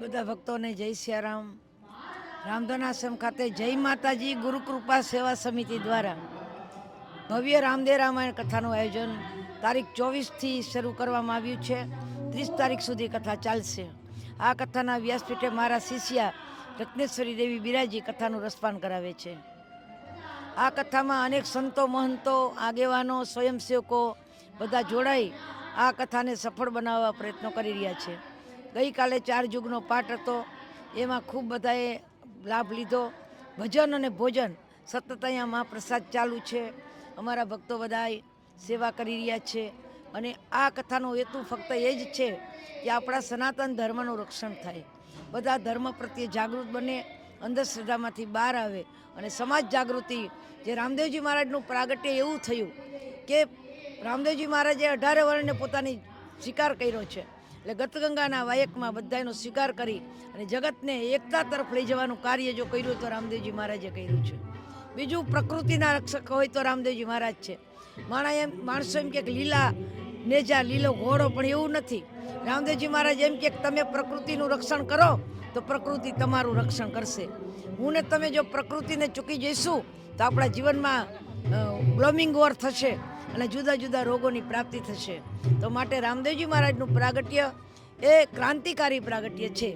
બધા ભક્તોને જય સિયારામ. રામધન આશ્રમ ખાતે જય માતાજી ગુરુકૃપા સેવા સમિતિ દ્વારા ભવ્ય રામદેવ રામાયણ કથાનું આયોજન તારીખ 24થી શરૂ કરવામાં આવ્યું છે. 30 તારીખ સુધી કથા ચાલશે. આ કથાના વ્યાસપીઠે મારા શિષ્યા રત્નેશ્વરી દેવી બિરાજી કથાનું રસપાન કરાવે છે. આ કથામાં અનેક સંતો, મહંતો, આગેવાનો, સ્વયંસેવકો બધા જોડાઈ આ કથાને સફળ બનાવવા પ્રયત્નો કરી રહ્યા છે. ગઈકાલે 4 યુગનો પાઠ હતો, એમાં ખૂબ બધાએ લાભ લીધો. ભજન અને ભોજન સતત અહીંયા મહાપ્રસાદ ચાલુ છે. અમારા ભક્તો બધા સેવા કરી રહ્યા છે અને આ કથાનો હેતુ ફક્ત એ જ છે કે આપણા સનાતન ધર્મનું રક્ષણ થાય, બધા ધર્મ પ્રત્યે જાગૃત બને, અંધશ્રદ્ધામાંથી બહાર આવે અને સમાજ જાગૃતિ. જે રામદેવજી મહારાજનું પ્રાગટ્ય એવું થયું કે રામદેવજી મહારાજે 18 વર્ષને પોતાની સ્વીકાર કર્યો છે. એટલે ગતગંગાના વાયકમાં બધાનો સ્વીકાર કરી અને જગતને એકતા તરફ લઈ જવાનું કાર્ય જો કર્યું તો રામદેવજી મહારાજે કર્યું છે. બીજું, પ્રકૃતિના રક્ષક હોય તો રામદેવજી મહારાજ છે. માણસો એમ કે લીલા નેજા, લીલો ઘોડો, પણ એવું નથી. રામદેવજી મહારાજ એમ કે તમે પ્રકૃતિનું રક્ષણ કરો તો પ્રકૃતિ તમારું રક્ષણ કરશે. હું ને તમે જો પ્રકૃતિને ચૂકી જઈશું તો આપણા જીવનમાં ગ્લોમિંગ વોર થશે અને જુદા જુદા રોગોની પ્રાપ્તિ થશે. તો માટે રામદેવજી મહારાજનું પ્રાગટ્ય એ ક્રાંતિકારી પ્રાગટ્ય છે.